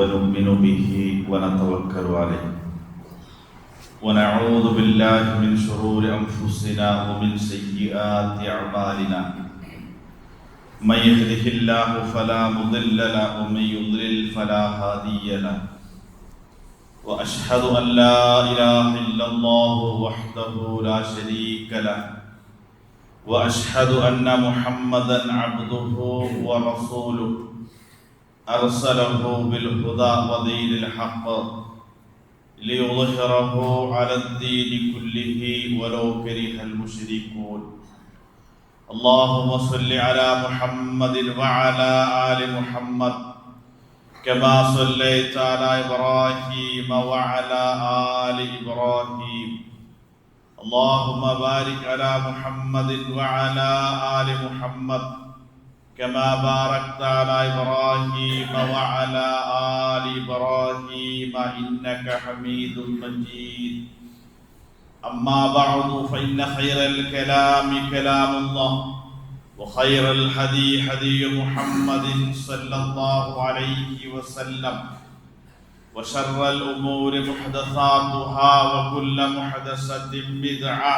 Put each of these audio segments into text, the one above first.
ونؤمن به ونتوكل عليه ونعوذ بالله من شرور أنفسنا ومن سيئات أعمالنا من يهده الله فلا مضل له ومن يضلل فلا هادي له وأشهد أن لا إله إلا الله وحده لا شريك له وأشهد أن محمدا عبده ورسوله أرسله بالهدى ودين الحق ليظهره على الدين كله ولو كره المشركون اللهم صل على محمد وعلى آل محمد كما صليت على إبراهيم وعلى آل إبراهيم اللهم بارك على محمد وعلى آل محمد كما باركت على إبراهيم وعلى آل إبراهيم إنك حميد مجيد أما بعد فإن خير الكلام كلام الله وخير الهدي هدي محمد صلى الله عليه وسلم وشر الأمور محدثاتها وكل محدثة بدعة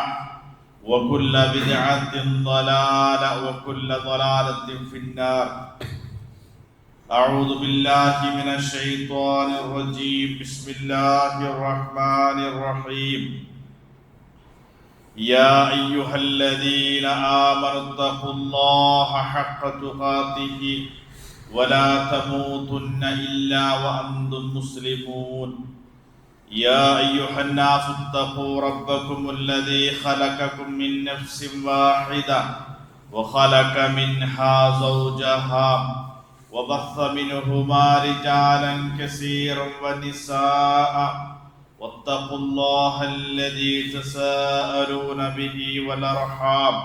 وكل بدعة ضلالة وكل ضلالة في النار أعوذ بالله من الشيطان الرجيم بسم الله الرحمن الرحيم يا أيها الذين آمنوا اتقوا الله حق تقاته ولا تموتن إلا وأنتم مسلمون يا أيها الناس اتقوا ربكم الذي خلقكم من نفس واحدة وخلق منها زوجها وبث منهما رجالا كثيرا ونساء واتقوا الله الذي تساءلون به والأرحام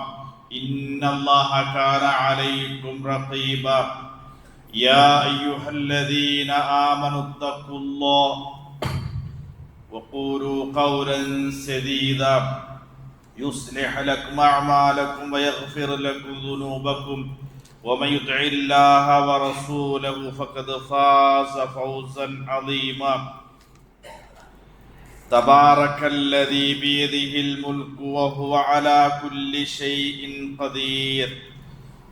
إن الله كان عليكم رقيبا يا أيها الذين آمنوا اتقوا الله وقولوا قولا سديدا يصلح لكم أعمالكم ويغفر لكم ذنوبكم ومن يطع الله ورسوله فقد فاز فوزا عظيما تبارك الذي بيده الملك وهو على كل شيء قدير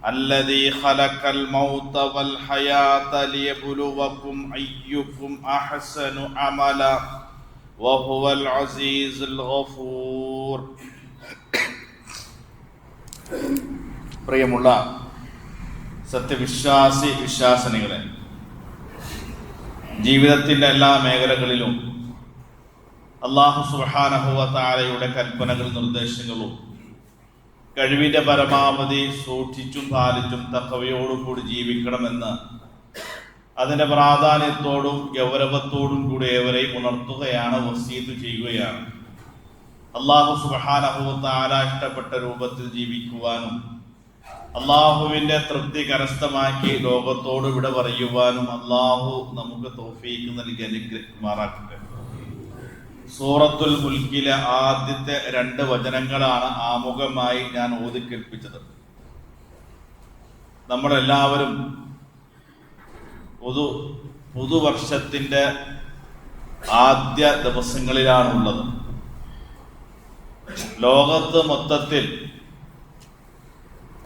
الذي خلق الموت والحياة ليبلوكم أيكم أحسن عملا وهو العزيز الغفور. പ്രിയമുള്ള സത്യവിശ്വാസി വിശ്വാസിനികളെ, ജീവിതത്തിൻ്റെ എല്ലാ മേഖലകളിലും അല്ലാഹു സുബ്ഹാനഹു വ തആലയുടെ കൽപ്പനകളും നിർദ്ദേശങ്ങളും കഴിവിൻ്റെ പരമാവധി സൂക്ഷിച്ചും പാലിച്ചും തഖ്വയോടുകൂടി ജീവിക്കണമെന്ന് അതിൻ്റെ പ്രാധാന്യത്തോടും ഗൗരവത്തോടും കൂടി ഏവരെയും ഉണർത്തുകയാണ്, വസീയത്ത് ചെയ്യുകയാണ്. അല്ലാഹു സുബ്ഹാനഹു വ തആല ഇഷ്ടപ്പെട്ട രൂപത്തിൽ ജീവിക്കുവാനും അള്ളാഹുവിൻ്റെ തൃപ്തി കരസ്ഥമാക്കി ലോകത്തോട് വിട പറയുവാനും അള്ളാഹു നമുക്ക് തൗഫീഖ് നൽകി അനുഗ്രഹിക്കുമാറാക്കട്ടെ. സൂറത്തുൽ മുൽക്കിലെ ആദ്യത്തെ 2 വചനങ്ങളാണ് ആമുഖമായി ഞാൻ ഓതിക്കേൽപ്പിച്ചത്. നമ്മളെല്ലാവരും പുതുവർഷത്തിൻ്റെ ആദ്യ ദിവസങ്ങളിലാണുള്ളത്. ലോകത്ത് മൊത്തത്തിൽ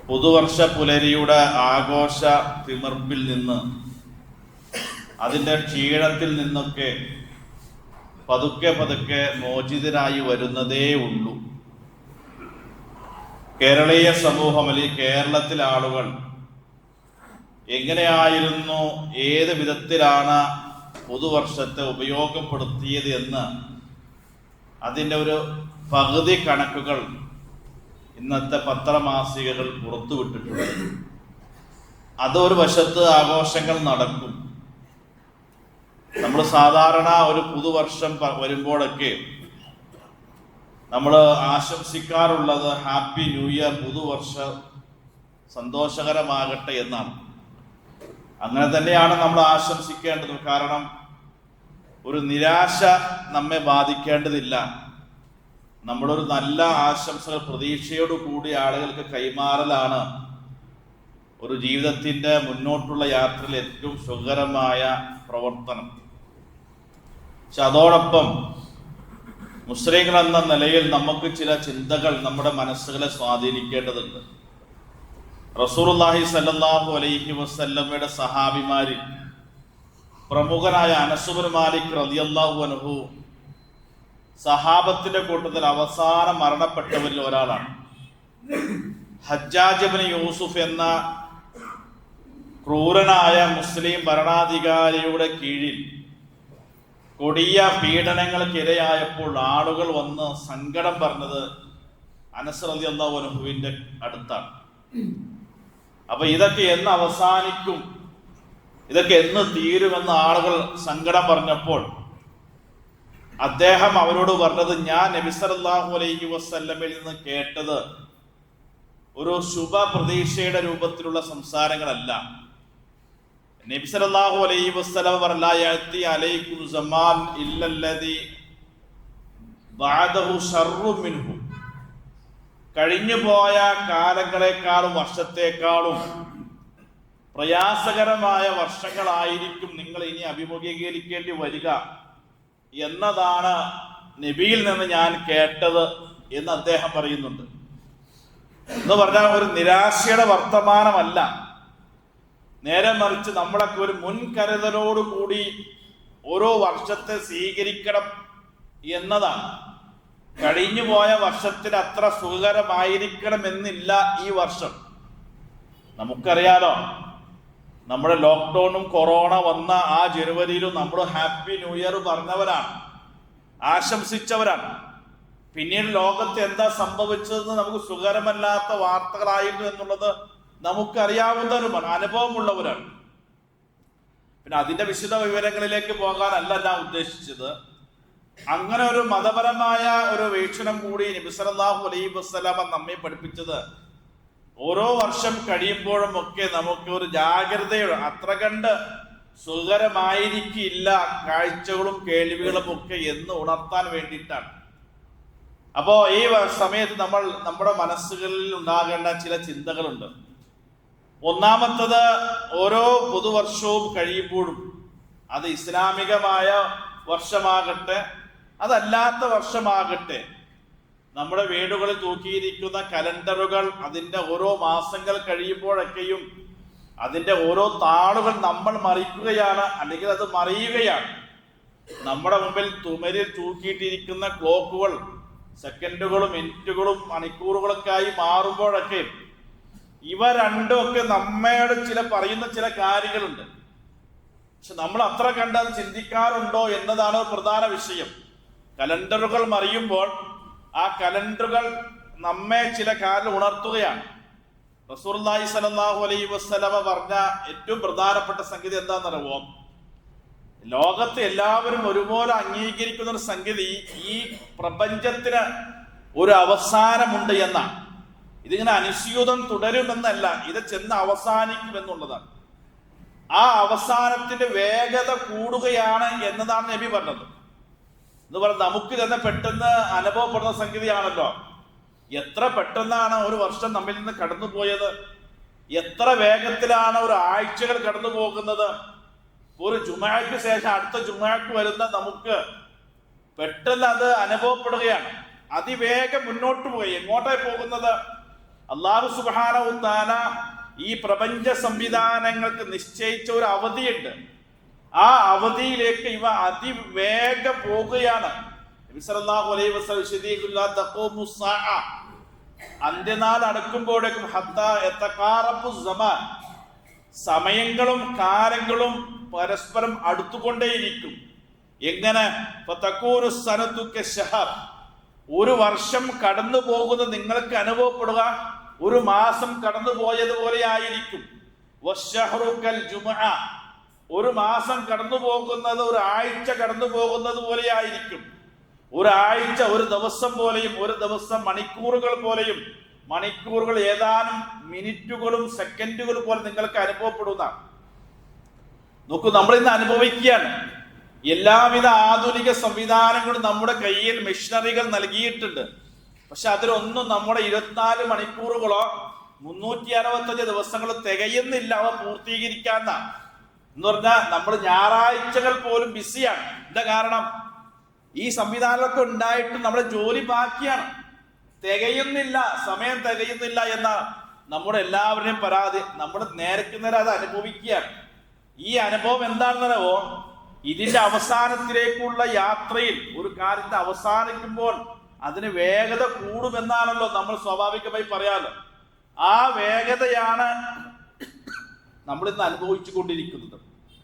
പുതുവർഷ പുലരിയുടെ ആഘോഷ തിമിർപ്പിൽ നിന്ന്, അതിൻ്റെ ക്ഷീണത്തിൽ നിന്നൊക്കെ പതുക്കെ പതുക്കെ മോചിതരായി വരുന്നതേ ഉള്ളൂ. കേരളീയ സമൂഹം അല്ലെങ്കിൽ കേരളത്തിലെ ആളുകൾ എങ്ങനെയായിരുന്നു, ഏത് വിധത്തിലാണ് പുതുവർഷത്തെ ഉപയോഗപ്പെടുത്തിയത് എന്ന് അതിൻ്റെ ഒരു പകുതി കണക്കുകൾ ഇന്നത്തെ പത്രമാസികകൾ പുറത്തുവിട്ടിട്ടുണ്ട്. അതൊരു വശത്ത് ആഘോഷങ്ങൾ നടക്കും. നമ്മൾ സാധാരണ ഒരു പുതുവർഷം വരുമ്പോഴൊക്കെ നമ്മൾ ആശംസിക്കാറുള്ളത് ഹാപ്പി ന്യൂ ഇയർ, പുതുവർഷ സന്തോഷകരമാകട്ടെ എന്നാണ്. അങ്ങനെ തന്നെയാണ് നമ്മൾ ആശംസിക്കേണ്ടത്. കാരണം ഒരു നിരാശ നമ്മെ ബാധിക്കേണ്ടതില്ല. നമ്മളൊരു നല്ല ആശംസകൾ പ്രതീക്ഷയോടു കൂടി ആളുകൾക്ക് ഒരു ജീവിതത്തിൻ്റെ മുന്നോട്ടുള്ള യാത്രയിൽ ഏറ്റവും സുഖകരമായ പ്രവർത്തനം. പക്ഷെ അതോടൊപ്പം മുസ്ലിങ്ങൾ എന്ന നിലയിൽ നമുക്ക് ചില ചിന്തകൾ നമ്മുടെ മനസ്സുകളെ സ്വാധീനിക്കേണ്ടതുണ്ട്. റസൂലുള്ളാഹി സ്വല്ലല്ലാഹു അലൈഹി വസല്ലമയുടെ സഹാബിമാരിൽ പ്രമുഖനായ അനസ് ബിൻ മാലിക് റളിയല്ലാഹു അൻഹു സഹാബത്തിന്റെ കൂട്ടത്തിൽ അവസാനം മരണപ്പെട്ടവരിൽ ഒരാളാണ്. ഹജ്ജാജ് ഇബ്നു യൂസുഫ് എന്ന ക്രൂരനായ മുസ്ലിം ഭരണാധികാരിയുടെ കീഴിൽ കൊടിയ പീഡനങ്ങൾക്കിരയായപ്പോൾ ആളുകൾ വന്ന് സങ്കടം പറഞ്ഞത് അനസ് റളിയല്ലാഹു അൻഹുവിന്റെ അടുത്താണ്. അപ്പൊ ഇതൊക്കെ എന്ന് അവസാനിക്കും, ഇതൊക്കെ എന്ന് തീരുമെന്ന് ആളുകൾ സങ്കടം പറഞ്ഞപ്പോൾ അദ്ദേഹം അവരോട് പറഞ്ഞത്, ഞാൻ നബി സല്ലല്ലാഹു അലൈഹി വസല്ലമയിൽ നിന്ന് കേട്ടത് ഒരു ശുഭ പ്രതീക്ഷയുടെ രൂപത്തിലുള്ള സംസാരങ്ങളല്ല. നബി സല്ലല്ലാഹു അലൈഹി വസല്ലം പറഞ്ഞു, യഅതി അലൈക്കും സമാൻ ഇല്ലല്ലദി ബഅദഹു ശർറു മിൻഹു. കഴിഞ്ഞുപോയ കാലങ്ങളെക്കാളും വർഷത്തെക്കാളും പ്രയാസകരമായ വർഷങ്ങളായിരിക്കും നിങ്ങൾ ഇനി അഭിമുഖീകരിക്കേണ്ടി വരിക എന്നതാണ് നബിയിൽ നിന്ന് ഞാൻ കേട്ടത് എന്ന് അദ്ദേഹം പറയുന്നുണ്ട്. എന്ന് പറഞ്ഞാൽ ഒരു നിരാശയുടെ വർത്തമാനമല്ല, നേരെ മറിച്ച് നമ്മളൊക്കെ ഒരു മുൻകരുതലോടുകൂടി ഓരോ വർഷത്തെ സ്വീകരിക്കണം എന്നതാണ്. കഴിഞ്ഞുപോയ വർഷത്തിൽ അത്ര സുഖകരമായിരിക്കണമെന്നില്ല ഈ വർഷം. നമുക്കറിയാലോ, നമ്മുടെ ലോക്ക്ഡൌണും കൊറോണ വന്ന ആ ജനുവരിയിലും നമ്മൾ ഹാപ്പി ന്യൂ ഇയർ പറഞ്ഞവരാണ്, ആശംസിച്ചവരാണ്. പിന്നീട് ലോകത്ത് എന്താ സംഭവിച്ചതെന്ന് നമുക്ക് സുഖകരമല്ലാത്ത വാർത്തകളായിരുന്നു എന്നുള്ളത് നമുക്കറിയാവുന്നവരുമാണ്, അനുഭവമുള്ളവരാണ്. പിന്നെ അതിന്റെ വിശദ വിവരങ്ങളിലേക്ക് പോകാനല്ല ഞാൻ ഉദ്ദേശിച്ചത്. അങ്ങനെ ഒരു മതപരമായ ഒരു വീക്ഷണം കൂടി നബി സല്ലല്ലാഹു അലൈഹി വസല്ലമ നമ്മെ പഠിപ്പിച്ചത്, ഓരോ വർഷം കഴിയുമ്പോഴും ഒക്കെ നമുക്ക് ഒരു ജാഗ്രതയുടെ അത്ര കണ്ട് സുഖകരമായിരിക്കില്ല കാഴ്ചകളും കേൾവികളും ഒക്കെ എന്ന് ഉണർത്താൻ വേണ്ടിയിട്ടാണ്. അപ്പോ ഈ സമയത്ത് നമ്മുടെ മനസ്സുകളിൽ ഉണ്ടാകേണ്ട ചില ചിന്തകളുണ്ട്. ഒന്നാമത്തത്, ഓരോ പുതുവർഷവും കഴിയുമ്പോഴും അത് ഇസ്ലാമികമായ വർഷമാകട്ടെ അതല്ലാത്ത വർഷമാകട്ടെ, നമ്മുടെ വീടുകളിൽ തൂക്കിയിരിക്കുന്ന കലണ്ടറുകൾ അതിൻ്റെ ഓരോ മാസങ്ങൾ കഴിയുമ്പോഴൊക്കെയും അതിൻ്റെ ഓരോ താളുകൾ നമ്മൾ മറിക്കുകയാണ്, അല്ലെങ്കിൽ അത് മറിയുകയാണ്. നമ്മുടെ മുമ്പിൽ തുമരിൽ തൂക്കിയിട്ടിരിക്കുന്ന ക്ലോക്കുകൾ സെക്കൻഡുകളും മിനിറ്റുകളും മണിക്കൂറുകളൊക്കെയായി മാറുമ്പോഴൊക്കെ ഇവ രണ്ടും ഒക്കെ നമ്മയോട് പറയുന്ന ചില കാര്യങ്ങളുണ്ട്. പക്ഷെ നമ്മൾ അത്ര കണ്ടത് ചിന്തിക്കാറുണ്ടോ എന്നതാണ് പ്രധാന വിഷയം. കലണ്ടറുകൾ മറിയുമ്പോൾ ആ കലണ്ടറുകൾ നമ്മെ ചില കാര്യം ഉണർത്തുകയാണ്. റസൂലുള്ളാഹി സ്വല്ലല്ലാഹു അലൈഹി വസല്ലമ പറഞ്ഞ ഏറ്റവും പ്രധാനപ്പെട്ട സംഗതി എന്താണെന്നറിയോ? ലോകത്ത് എല്ലാവരും ഒരുപോലെ അംഗീകരിക്കുന്ന ഒരു സംഗതി, ഈ പ്രപഞ്ചത്തിന് ഒരു അവസാനമുണ്ട് എന്നാണ്. ഇതിങ്ങനെ അനുസ്യൂതം തുടരുമെന്നല്ല, ഇത് ചെന്ന് അവസാനിക്കുമെന്നുള്ളതാണ്. ആ അവസാനത്തിന്റെ വേഗത കൂടുകയാണ് എന്നതാണ് നബി പറഞ്ഞത്. എന്ന് പറഞ്ഞാൽ നമുക്ക് തന്നെ പെട്ടെന്ന് അനുഭവപ്പെടുന്ന സംഗതിയാണല്ലോ. എത്ര പെട്ടെന്നാണ് ഒരു വർഷം നമ്മിൽ നിന്ന് കടന്നു പോയത്, എത്ര വേഗത്തിലാണ് ഒരു ആഴ്ചകൾ കടന്നു പോകുന്നത്. ഒരു ജുമഅക്ക് ശേഷം അടുത്ത ജുമഅക്ക് വരുന്ന നമുക്ക് പെട്ടെന്ന് അത് അനുഭവപ്പെടുകയാണ്. അതിവേഗം മുന്നോട്ട് പോയി എങ്ങോട്ടായി പോകുന്നത്? അല്ലാഹു സുബ്ഹാനഹു വ തആല ഈ പ്രപഞ്ച സംവിധാനങ്ങൾക്ക് നിശ്ചയിച്ച ഒരു അവധിയുണ്ട്. ആ അവധിയിലേക്ക് ഇവ അതിവേഗം പോകുകയാണ്. നബി സല്ലല്ലാഹു അലൈഹി വസല്ലം ശദീഖുല്ലാ തഖൂമു സ്സാഅ, അന്ത്യനാൾ അടുക്കുമ്പോഴേക്കും ഹത്താ യതഖാറബു സമാൻ, സമയങ്ങളും കാലങ്ങളും പരസ്പരം അടുത്തുകൊണ്ടേയിരിക്കും. എങ്ങനെ? ഫതകൂനു സനതു കശഹർ, ഒരു വർഷം കടന്നു പോകുന്നത് നിങ്ങൾക്ക് അനുഭവപ്പെടുക ഒരു മാസം കടന്നു പോയതുപോലെ ആയിരിക്കും. വശഹ്റു കൽ ജുമുഅ, ഒരു മാസം കടന്നു പോകുന്നത് ഒരു ആഴ്ച കടന്നു പോകുന്നത് പോലെ ആയിരിക്കും. ഒരാഴ്ച ഒരു ദിവസം പോലെയും, ഒരു ദിവസം മണിക്കൂറുകൾ പോലെയും, മണിക്കൂറുകൾ ഏതാനും മിനിറ്റുകളും സെക്കൻഡുകളും പോലെ നിങ്ങൾക്ക് അനുഭവപ്പെടുന്ന. നോക്കൂ, നമ്മൾ ഇന്ന് അനുഭവിക്കുകയാണ്. എല്ലാവിധ ആധുനിക സംവിധാനങ്ങളും നമ്മുടെ കയ്യിൽ മെഷീനറികൾ നൽകിയിട്ടുണ്ട്. പക്ഷെ അതിലൊന്നും നമ്മുടെ 24 മണിക്കൂറുകളോ 365 ദിവസങ്ങളോ തികയുന്നില്ല അവ പൂർത്തീകരിക്കാന്ന. എന്ന് പറഞ്ഞാൽ നമ്മൾ ഞായറാഴ്ചകൾ പോലും ബിസിയാണ്. എന്താ കാരണം? ഈ സംവിധാനമൊക്കെ ഉണ്ടായിട്ട് നമ്മുടെ ജോലി ബാക്കിയാണ്, തികയുന്നില്ല, സമയം തികയുന്നില്ല എന്നാണ് നമ്മുടെ എല്ലാവരുടെയും പരാതി. നമ്മൾ നേരത്തെ നേരെ അത് അനുഭവിക്കുകയാണ്. ഈ അനുഭവം എന്താണെന്നറിയോ? ഇതിന്റെ അവസാനത്തിലേക്കുള്ള യാത്രയിൽ ഒരു കാര്യത്തെ അവസാനിക്കുമ്പോൾ അതിന് വേഗത കൂടുമെന്നാണല്ലോ നമ്മൾ സ്വാഭാവികമായി പറയാറ്. ആ വേഗതയാണ് നമ്മൾ ഇന്ന് അനുഭവിച്ചു കൊണ്ടിരിക്കുന്നത്.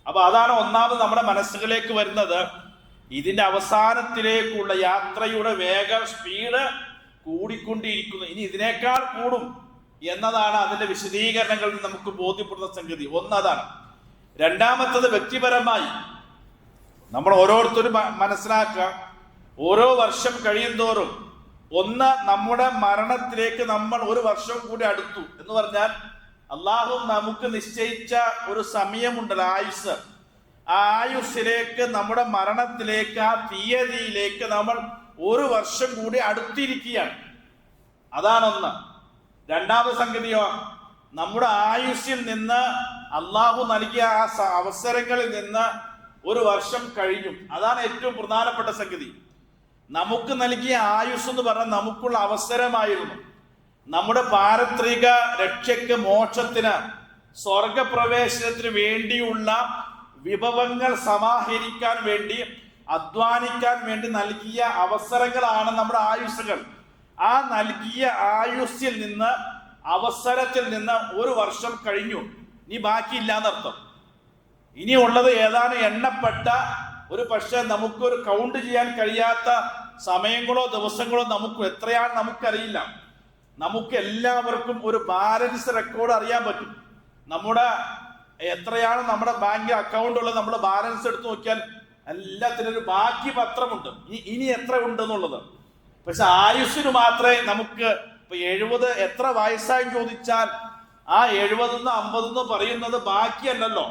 അപ്പൊ അതാണ് ഒന്നാമത് നമ്മുടെ മനസ്സുകളിലേക്ക് വരുന്നത്. ഇതിന്റെ അവസാനത്തിലേക്കുള്ള യാത്രയുടെ വേഗം, സ്പീഡ് കൂടിക്കൊണ്ടിരിക്കുന്നു. ഇനി ഇതിനേക്കാൾ കൂടും എന്നതാണ് അതിന്റെ വിശദീകരണങ്ങളിൽ നമുക്ക് ബോധ്യപ്പെടുന്ന സംഗതി. ഒന്നതാണ്. രണ്ടാമത്തത്, വ്യക്തിപരമായി നമ്മൾ ഓരോരുത്തരും മനസ്സിലാക്കുക, ഓരോ വർഷം കഴിയുന്തോറും ഒന്ന് നമ്മുടെ മരണത്തിലേക്ക് നമ്മൾ ഒരു വർഷം കൂടി അടുത്തു എന്ന് പറഞ്ഞാൽ അള്ളാഹു നമുക്ക് നിശ്ചയിച്ച ഒരു സമയമുണ്ടല്ലോ, ആയുസ്. ആ ആയുസ്സിലേക്ക്, നമ്മുടെ മരണത്തിലേക്ക്, ആ തീയതിയിലേക്ക് നമ്മൾ ഒരു വർഷം കൂടി അടുത്തിരിക്കുകയാണ്. അതാണൊന്ന്. രണ്ടാമത് സംഗതിയോ, നമ്മുടെ ആയുസ്സിൽ നിന്ന് അള്ളാഹു നൽകിയ ആ അവസരങ്ങളിൽ നിന്ന് ഒരു വർഷം കഴിഞ്ഞു. അതാണ് ഏറ്റവും പ്രധാനപ്പെട്ട സംഗതി. നമുക്ക് നൽകിയ ആയുസ് എന്ന് പറഞ്ഞാൽ നമുക്കുള്ള അവസരമായിരുന്നു. നമ്മുടെ പാരത്രിക രക്ഷയ്ക്ക്, മോക്ഷത്തിന്, സ്വർഗപ്രവേശനത്തിന് വേണ്ടിയുള്ള വിഭവങ്ങൾ സമാഹരിക്കാൻ വേണ്ടി, അധ്വാനിക്കാൻ വേണ്ടി നൽകിയ അവസരങ്ങളാണ് നമ്മുടെ ആയുസ്സുകൾ. ആ നൽകിയ ആയുസ്സിൽ നിന്ന്, അവസരത്തിൽ നിന്ന് ഒരു വർഷം കഴിഞ്ഞു. ഇനി ബാക്കിയില്ല എന്നർത്ഥം. ഇനിയുള്ളത് ഏതാനും എണ്ണപ്പെട്ട, ഒരു പക്ഷെ നമുക്കൊരു കൗണ്ട് ചെയ്യാൻ കഴിയാത്ത സമയങ്ങളോ ദിവസങ്ങളോ നമുക്ക് എത്രയാണ് നമുക്കറിയില്ല. നമുക്ക് എല്ലാവർക്കും ഒരു ബാലൻസ് റെക്കോർഡ് അറിയാൻ പറ്റും. നമ്മുടെ എത്രയാണ് നമ്മുടെ ബാങ്ക് അക്കൗണ്ട് ഉള്ളത്, നമ്മുടെ ബാലൻസ് എടുത്ത് നോക്കിയാൽ എല്ലാത്തിനും ഒരു ബാക്കി പത്രമുണ്ട്, ഇനി എത്ര ഉണ്ടെന്നുള്ളത്. പക്ഷെ ആയുസ്സിന് മാത്രമേ നമുക്ക് ഇപ്പൊ 70 എത്ര വയസ്സായി ചോദിച്ചാൽ ആ 70 50 പറയുന്നത് ബാക്കിയല്ലല്ലോ.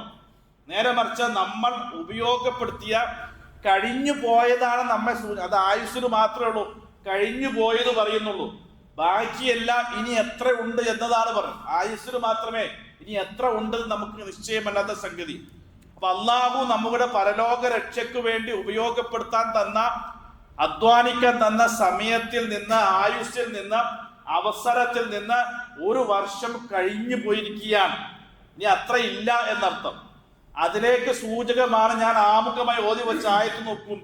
നേരെ മറിച്ച് നമ്മൾ ഉപയോഗപ്പെടുത്തിയ കഴിഞ്ഞു പോയതാണ് നമ്മെ അത് ആയുസ്സിന് മാത്രമേ ഉള്ളൂ കഴിഞ്ഞു പോയത് പറയുന്നുള്ളൂ. ബാക്കിയെല്ലാം ഇനി എത്ര ഉണ്ട് എന്നതാണ് പറയുന്നത്. ആയുസ്സിന് മാത്രമേ ഇനി എത്ര ഉണ്ട് നമുക്ക് നിശ്ചയമല്ലാത്ത സംഗതി. അപ്പൊ അള്ളാഹു നമ്മുടെ പരലോക രക്ഷയ്ക്ക് വേണ്ടി ഉപയോഗപ്പെടുത്താൻ തന്ന, അധ്വാനിക്കാൻ തന്ന സമയത്തിൽ നിന്ന്, ആയുസ്സിൽ നിന്ന്, അവസരത്തിൽ നിന്ന് ഒരു വർഷം കഴിഞ്ഞു പോയിരിക്കുകയാണ്. ഇനി അത്ര ഇല്ല എന്നർത്ഥം. അതിലേക്ക് സൂചകമാണ് ഞാൻ ആമുഖമായി ഓതി വെച്ച ആയത്ത് നോക്കും.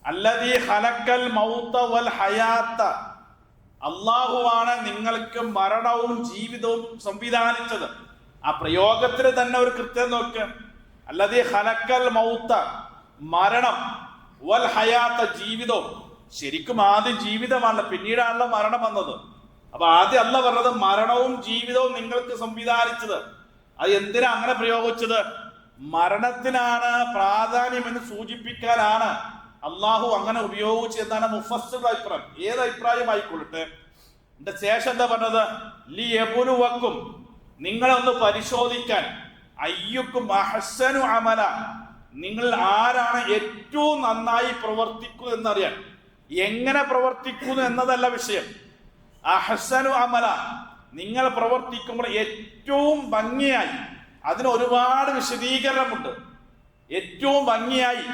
അല്ലദീ ഖലഖൽ മൗത വൽ ഹയാത്ത, അള്ളാഹുവാണ് നിങ്ങൾക്ക് മരണവും ജീവിതവും സംവിധാനിച്ചത്. ആ പ്രയോഗത്തിന് തന്നെ ഒരു കൃത്യം നോക്ക്. അല്ലദീ ഖലഖൽ മൗത, മരണം, വൽ ഹയാത്ത, ജീവിതവും. ശരിക്കും ആദ്യം ജീവിതമാണ്, പിന്നീടാണല്ലോ മരണം വന്നത്. അപ്പൊ ആദ്യം അല്ല പറഞ്ഞത് മരണവും ജീവിതവും നിങ്ങൾക്ക് സംവിധാനിച്ചത്. അത് എന്തിനാ അങ്ങനെ പ്രയോഗിച്ചത്? മരണത്തിനാണ് പ്രാധാന്യം എന്ന് സൂചിപ്പിക്കാനാണ് അള്ളാഹു അങ്ങനെ ഉപയോഗിച്ചതെന്നാണ് മുഫസ്സിറുടെ അഭിപ്രായം. ഏത് അഭിപ്രായം ആയിക്കൊള്ളട്ടെ. എന്റെ ശേഷം എന്താ പറഞ്ഞത്? ലിയബ്ലുവക്കും, നിങ്ങളെ ഒന്ന് പരിശോധിക്കാൻ. അയ്യുക്കും അഹ്സനു അമല, നിങ്ങൾ ആരാണ് ഏറ്റവും നന്നായി പ്രവർത്തിക്കുക എന്നറിയാൻ. എങ്ങനെ പ്രവർത്തിക്കുന്നു എന്നതല്ല വിഷയം. അഹ്സനു അമല, നിങ്ങൾ പ്രവർത്തിക്കുമ്പോൾ ഏറ്റവും ഭംഗിയായി, അതിന് ഒരുപാട് വിശദീകരണമുണ്ട്. ഏറ്റവും ഭംഗിയായി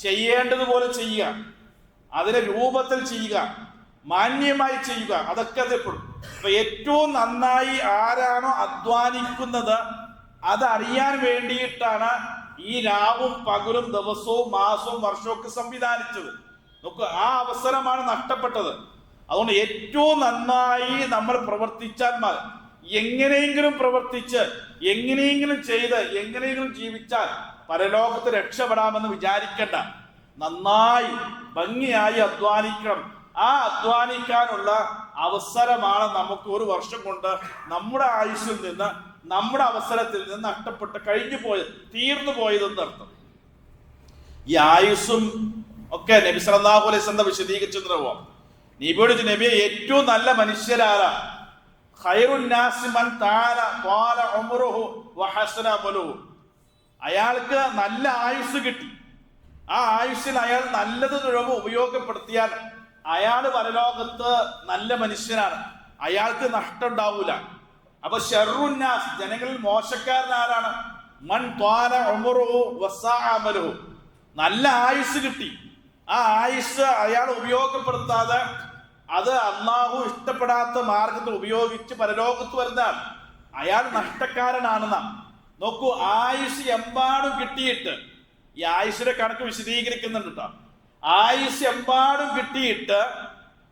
ചെയ്യേണ്ടതുപോലെ ചെയ്യുക, അതിന്റെ രൂപത്തിൽ ചെയ്യുക, മാന്യമായി ചെയ്യുക, അതൊക്കെ അതെപ്പോഴും. അപ്പൊ ഏറ്റവും നന്നായി ആരാണോ അധ്വാനിക്കുന്നത് അതറിയാൻ വേണ്ടിയിട്ടാണ് ഈ രാവും പകലും ദിവസവും മാസവും വർഷവും ഒക്കെ സംവിധാനിച്ചത്. നോക്കുക, ആ അവസരമാണ് നഷ്ടപ്പെട്ടത്. അതുകൊണ്ട് ഏറ്റവും നന്നായി നമ്മൾ പ്രവർത്തിച്ചാൽ മതി. എങ്ങനെയെങ്കിലും പ്രവർത്തിച്ച്, എങ്ങനെയെങ്കിലും ചെയ്ത്, എങ്ങനെയെങ്കിലും ജീവിച്ചാൽ പരലോകത്ത് രക്ഷപ്പെടാമെന്ന് വിചാരിക്കണ്ട. നന്നായി ഭംഗിയായി അധ്വാനിക്കണം. ആ അധ്വാനിക്കാനുള്ള അവസരമാണ് നമുക്ക് ഒരു വർഷം കൊണ്ട് നമ്മുടെ ആയുസ്സിൽ നിന്ന്, നമ്മുടെ അവസരത്തിൽ നിന്ന് നഷ്ടപ്പെട്ട് കഴിഞ്ഞു പോയത്, തീർന്നു പോയതെന്നർത്ഥം. ഈ ആയുസ്സും ഒക്കെ നബി സല്ലല്ലാഹു അലൈഹി വസല്ലം വിശദീകരിച്ചെന്ന് നബിയോട് നബിയെ ഏറ്റവും നല്ല മനുഷ്യരാരാ? ഖൈറുൻ നാസി മൻ ത്വാല ഉംറുഹു വഹസന അമലുഹു. അയാൾക്ക് നല്ല ആയുസ് കിട്ടി. ആ ആയുസ്സിൽ അയാൾ നല്ലത് മുഴുവൻ ഉപയോഗപ്പെടുത്തിയാൽ അയാൾ പരലോകത്ത് നല്ല മനുഷ്യനാണ്, അയാൾക്ക് നഷ്ടം ഉണ്ടാവൂല. അപ്പൊ ഷർറുൻ നാസ്, ജനങ്ങളിൽ മോശക്കാരൻ ആരാണ്? മൻ ത്വാല ഉമറുഹു വസ്സഅ അമലുഹു, നല്ല ആയുസ് കിട്ടി, ആ ആയുസ് അയാൾ ഉപയോഗപ്പെടുത്താതെ അത് അള്ളാഹു ഇഷ്ടപ്പെടാത്ത മാർഗത്തിൽ ഉപയോഗിച്ച് പരലോകത്ത് വരുന്നതാണ്, അയാൾ നഷ്ടക്കാരനാണെന്നാ. നോക്കൂ, ആയുസ് എമ്പാടും കിട്ടിയിട്ട്, ഈ ആയുസിന്റെ കണക്ക് വിശദീകരിക്കുന്നുണ്ട് കേട്ടോ. ആയുസ് എമ്പാടും കിട്ടിയിട്ട്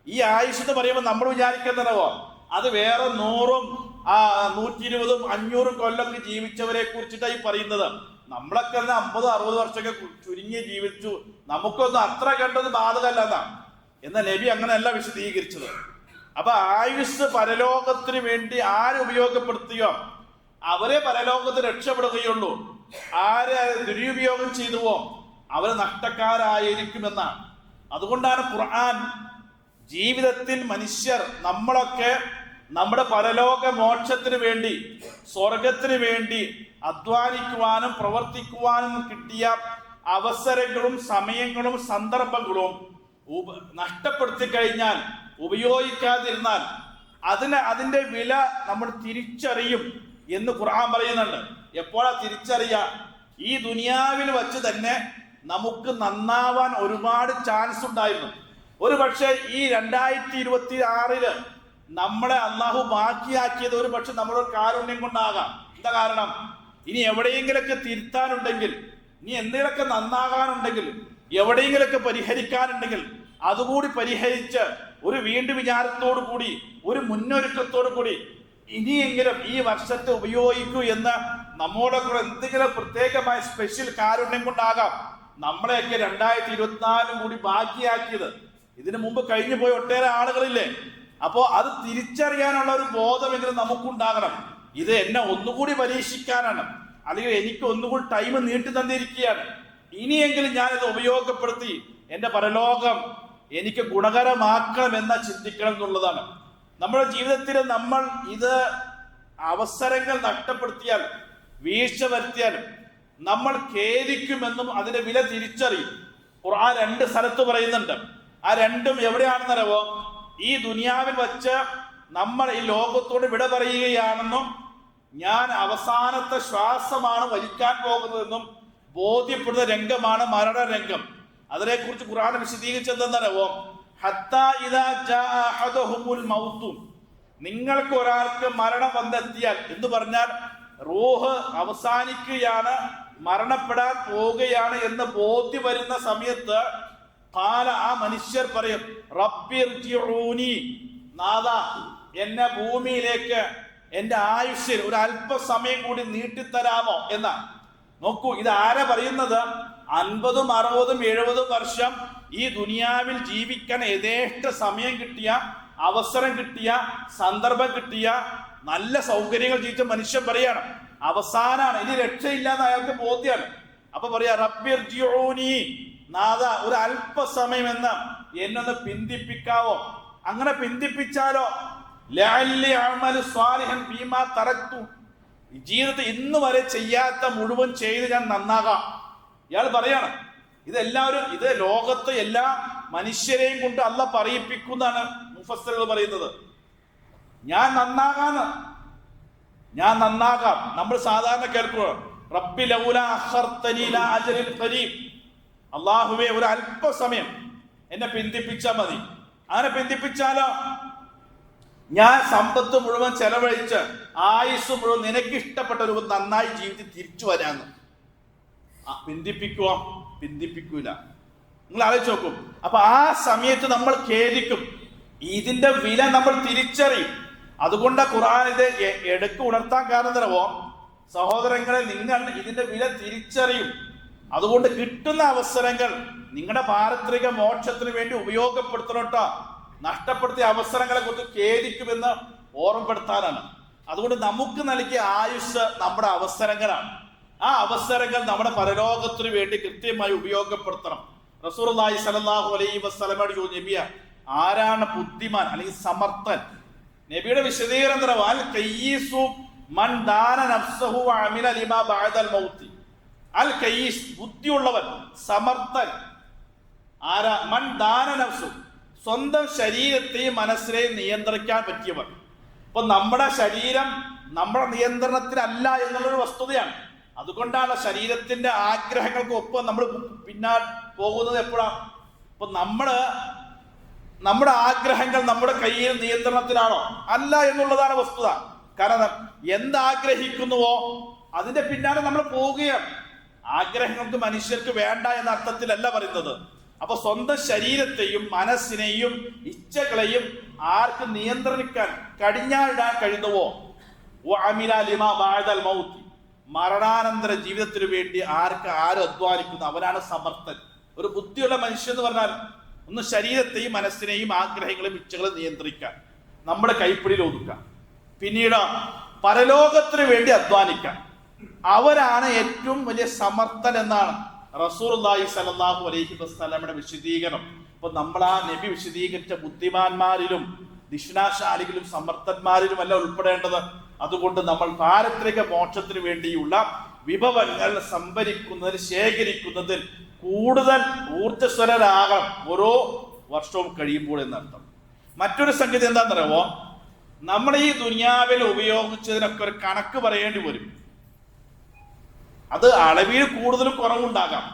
ഈ ആയുസ് എന്ന് പറയുമ്പോൾ നമ്മൾ വിചാരിക്കുന്നതോ അത് വേറെ 100ഉം 120ഉം 500ഉം കൊല്ലമൊക്കെ ജീവിച്ചവരെ കുറിച്ചിട്ടാണ് ഈ പറയുന്നത്. നമ്മളൊക്കെ 50-60 വർഷമൊക്കെ ചുരുങ്ങി ജീവിച്ചു, നമുക്കൊന്നും അത്ര കണ്ടത് ബാധകമല്ല എന്ന നബി അങ്ങനെയല്ല വിശദീകരിച്ചത്. അപ്പൊ ആയുസ് പരലോകത്തിന് വേണ്ടി ആര് ഉപയോഗപ്പെടുത്തുകയോ അവരെ പരലോകത്ത് രക്ഷപ്പെടുകയുള്ളൂ. ആര് ദുരുപയോഗം ചെയ്തുവോ അവർ നഷ്ടക്കാരായിരിക്കുമെന്നാണ്. അതുകൊണ്ടാണ് ഖുർആൻ ജീവിതത്തിൽ മനുഷ്യർ നമ്മളൊക്കെ നമ്മുടെ പരലോക മോക്ഷത്തിന് വേണ്ടി, സ്വർഗത്തിന് വേണ്ടി അധ്വാനിക്കുവാനും പ്രവർത്തിക്കുവാനും കിട്ടിയ അവസരങ്ങളും സമയങ്ങളും സന്ദർഭങ്ങളും നഷ്ടപ്പെടുത്തി കഴിഞ്ഞാൽ, ഉപയോഗിക്കാതിരുന്നാൽ അതിന്റെ വില നമ്മൾ തിരിച്ചറിയും എന്ന് ഖുർആൻ പറയുന്നുണ്ട്. എപ്പോഴാ തിരിച്ചറിയാ? ഈ ദുനിയാവിൽ വച്ച് തന്നെ നമുക്ക് നന്നാവാൻ ഒരുപാട് ചാൻസ് ഉണ്ടായിരുന്നു. ഒരു പക്ഷേ ഈ 2026 നമ്മളെ അള്ളാഹു ബാക്കിയാക്കിയത് ഒരു പക്ഷെ നമ്മുടെ കാരുണ്യം കൊണ്ടാകാം. എന്താ കാരണം? ഇനി എവിടെയെങ്കിലൊക്കെ തിരുത്താനുണ്ടെങ്കിൽ, ഇനി എന്തെങ്കിലുമൊക്കെ നന്നാകാനുണ്ടെങ്കിൽ, എവിടെയെങ്കിലൊക്കെ പരിഹരിക്കാനുണ്ടെങ്കിൽ അതുകൂടി പരിഹരിച്ച് ഒരു വീണ്ടും വിചാരത്തോടു കൂടി, ഒരു മുന്നൊരുക്കത്തോടു കൂടി ഇനിയെങ്കിലും ഈ വർഷത്തെ ഉപയോഗിക്കൂ എന്ന് നമ്മുടെ കൂടെ എന്തെങ്കിലും പ്രത്യേകമായ സ്പെഷ്യൽ കാരുണ്യം കൊണ്ടാകാം നമ്മളെയൊക്കെ 2024 കൂടി ബാക്കിയാക്കിയത്. ഇതിനു മുമ്പ് കഴിഞ്ഞു പോയ ഒട്ടേറെ ആളുകളില്ലേ? അപ്പോ അത് തിരിച്ചറിയാനുള്ള ഒരു ബോധമെങ്കിലും നമുക്കുണ്ടാകണം. ഇത് എന്നെ ഒന്നുകൂടി പരീക്ഷിക്കാനാണ്, അല്ലെങ്കിൽ എനിക്ക് ഒന്നുകൂടി ടൈം നീട്ടി തന്നിരിക്കുകയാണ്, ഇനിയെങ്കിലും ഞാനിത് ഉപയോഗപ്പെടുത്തി എൻ്റെ പരലോകം എനിക്ക് ഗുണകരമാക്കണം എന്ന ചിന്തിക്കണം എന്നുള്ളതാണ്. നമ്മുടെ ജീവിതത്തിൽ നമ്മൾ ഇത് അവസരങ്ങൾ നഷ്ടപ്പെടുത്തിയാൽ, വീഴ്ച വരുത്തിയാൽ നമ്മൾ ഖേദിക്കുമെന്നും അതിന്റെ വില തിരിച്ചറിയും. ഖുർആൻ 2 സ്ഥലത്ത് പറയുന്നുണ്ട്. ആ രണ്ടും എവിടെയാണെന്നറിയോ? ഈ ദുനിയാവിൽ വച്ച് നമ്മൾ ഈ ലോകത്തോട് വിട പറയുകയാണെന്നും ഞാൻ അവസാനത്തെ ശ്വാസമാണ് വലിക്കാൻ പോകുന്നതെന്നും ബോധ്യപ്പെടുന്ന രംഗമാണ് മരണരംഗം. അതിനെക്കുറിച്ച് ഖുർആൻ വിശദീകരിച്ചതെന്നറിയോ? ഹത്താ ഇദാ ജാഅ അഹദുഹുൽ മൗതു, നിങ്ങൾക്ക് ഒരാൾക്ക് മരണം വന്നെത്തിയാൽ എന്ന് പറഞ്ഞാൽ റൂഹ് അവസാനിക്കുകയാണ്, മരണപ്പെടാൻ പോവുകയാണ് എന്ന് ബോധ്യം വരുന്ന സമയത്ത് ഖാല, ആ മനുഷ്യർ പറയും, റബ്ബിർജിഊനി, നാഥാ എന്നെ ഭൂമിയിലേക്ക് എൻ്റെ ആയുസ്സിൽ ഒരു അല്പസമയം കൂടി നീട്ടിത്തരാമോ എന്നാ. നോക്കൂ, ഇത് ആരാ പറയുന്നത്? 50, 60, 70 വർഷം ഈ ദുനിയാവിൽ ജീവിക്കാൻ യഥേഷ്ട സമയം കിട്ടിയ, അവസരം കിട്ടിയ, സന്ദർഭം കിട്ടിയ, നല്ല സൗകര്യങ്ങൾ ജീവിച്ച മനുഷ്യൻ പറയാണ് അവസാനാണ്, ഇനി രക്ഷയില്ലാന്ന് അയാൾക്ക് ബോധ്യമാണ്. അപ്പൊ പറയാ റബ്ബിർജിഊനി, നാഥ ഒരു അല്പസമയം എന്ന് എന്നൊന്ന് പിന്തിപ്പിക്കാവോ? അങ്ങനെ പിന്തിപ്പിച്ചാലോ ലഅല്ലി അഅമലു സ്വാലിഹൻ ഫീമാ തറക്തു, ജീവിതത്തിൽ ഇന്ന് വരെ ചെയ്യാത്ത മുഴുവൻ ചെയ്ത് ഞാൻ നന്നാകാം. ഇയാൾ പറയാണ് ഇതെല്ലാവരും, ഇത് ലോകത്ത് എല്ലാ മനുഷ്യരെയും കൊണ്ട് അല്ലാഹ് പറയിപ്പിക്കുന്നതാണ് മുഫസ്സിറുകൾ പറയുന്നത്. ഞാൻ നന്നാകാം. നമ്മൾ സാധാരണ കേൾക്കുക റബ്ബി ലൗലാ അഖർതനി ഇലാ അജലിൻ ഖരീബ്, അല്ലാഹുവേ ഒരു അല്പസമയം എന്നെ പിന്തിപ്പിച്ചാൽ മതി. അങ്ങനെ പിന്തിപ്പിച്ചാലോ ഞാൻ സമ്പത്ത് മുഴുവൻ ചെലവഴിച്ച് ആയുസ് മുഴുവൻ നിനക്ക് ഇഷ്ടപ്പെട്ട ഒരു നന്നായി ജീവിതത്തിൽ തിരിച്ചു വരാന്ന്. പിന്തിപ്പിക്കൂല. നിങ്ങൾ ആലോചിച്ച് നോക്കും. അപ്പൊ ആ സമയത്ത് നമ്മൾ ഖേദിക്കും, ഇതിന്റെ വില നമ്മൾ തിരിച്ചറിയും. അതുകൊണ്ട് ഖുർആൻ ഇത് എടുക്ക് ഉണർത്താൻ കാരണം തരവോ സഹോദരങ്ങളെ, നിങ്ങൾ ഇതിന്റെ വില തിരിച്ചറിയും. അതുകൊണ്ട് കിട്ടുന്ന അവസരങ്ങൾ നിങ്ങളുടെ പാരത്രിക മോക്ഷത്തിന് വേണ്ടി ഉപയോഗപ്പെടുത്തണം കേട്ടോ. നഷ്ടപ്പെടുത്തിയ അവസരങ്ങളെ കുറിച്ച് ഖേദിക്കുമെന്ന് ഓർമ്മപ്പെടുത്താനാണ്. അതുകൊണ്ട് നമുക്ക് നൽകിയ ആയുസ് നമ്മുടെ അവസരങ്ങളാണ്. ആ അവസരങ്ങൾ നമ്മുടെ പരലോകത്തിന് വേണ്ടി കൃത്യമായി ഉപയോഗപ്പെടുത്തണം. റസൂലുള്ളാഹി സ്വല്ലല്ലാഹു അലൈഹി വസല്ലമയോട് ചോദിച്ചു, നബിയ ആരാണ് ബുദ്ധിമാൻ അല്ലെങ്കിൽ സമർത്ഥൻ? നബിയുടെ വിശദീകരണം അൽ കയ്യിസു മൻ ദാന നഫ്സഹു വഅമില ലിമാ ബഅദൽ മൗത്ത്. അൽ കയ്യിസ് ബുദ്ധിയുള്ളവൻ, സമർത്ഥൻ ആരാ? മൻ ദാന നഫ്സു, സ്വന്തം ശരീരത്തെയും മനസ്സിനെയും നിയന്ത്രിക്കാൻ പറ്റിയവർ. ഇപ്പൊ നമ്മുടെ ശരീരം നമ്മുടെ നിയന്ത്രണത്തിലല്ല എന്നുള്ളൊരു വസ്തുതയാണ്. അതുകൊണ്ടാണ് ശരീരത്തിന്റെ ആഗ്രഹങ്ങൾക്ക് ഒപ്പം നമ്മൾ പോകുന്നത് എപ്പോഴാണ്? ഇപ്പൊ നമ്മുടെ ആഗ്രഹങ്ങൾ നമ്മുടെ കയ്യിൽ നിയന്ത്രണത്തിലാണോ? അല്ല എന്നുള്ളതാണ് വസ്തുത. കാരണം എന്താഗ്രഹിക്കുന്നുവോ അതിന്റെ പിന്നാലെ നമ്മൾ പോവുകയാണ്. ആഗ്രഹങ്ങൾക്ക് മനുഷ്യർക്ക് വേണ്ട എന്ന അർത്ഥത്തിലല്ല പറയുന്നത്. അപ്പൊ സ്വന്തം ശരീരത്തെയും മനസ്സിനെയും ഇച്ഛകളെയും ആർക്ക് നിയന്ത്രിക്കാൻ കടിഞ്ഞാടിടാൻ കഴിയുന്നുവോ, മരണാനന്തര ജീവിതത്തിന് വേണ്ടി ആരും അധ്വാനിക്കുന്നു അവനാണ് സമർത്ഥൻ. ഒരു ബുദ്ധിയുള്ള മനുഷ്യൻ എന്ന് പറഞ്ഞാൽ ഒന്ന് ശരീരത്തെയും മനസ്സിനെയും ആഗ്രഹങ്ങളെയും ഇച്ഛകളെ നിയന്ത്രിക്കാൻ, നമ്മുടെ കൈപ്പിടിയിൽ ഒതുക്കാം, പിന്നീട് പരലോകത്തിന് വേണ്ടി അധ്വാനിക്കാൻ, അവരാണ് ഏറ്റവും വലിയ സമർത്ഥൻ എന്നാണ് റസൂലുള്ളാഹി സ്വല്ലല്ലാഹു അലൈഹി വസല്ലമയുടെ വിശദീകരണം. ഇപ്പൊ നമ്മൾ ആ നബി വിശദീകരിച്ച ബുദ്ധിമാന്മാരിലും ദിഷ്ണാശാലികളും സമർത്ഥന്മാരിലുമല്ല ഉൾപ്പെടേണ്ടത്. അതുകൊണ്ട് നമ്മൾ പാരത്രിക മോക്ഷത്തിന് വേണ്ടിയുള്ള വിഭവങ്ങൾ സംഭരിക്കുന്നതിൽ ശേഖരിക്കുന്നതിൽ കൂടുതൽ ഊർജ്ജസ്വലരാകണം ഓരോ വർഷവും കഴിയുമ്പോൾ എന്നർത്ഥം. മറ്റൊരു സംഗതി എന്താണെന്നറിയാമോ? നമ്മൾ ഈ ദുനിയാവിൽ ഉപയോഗിച്ചതിനൊക്കെ ഒരു കണക്ക് പറയേണ്ടി വരും. അത് അളവിൽ കൂടുതലും കുറവുണ്ടാകാം.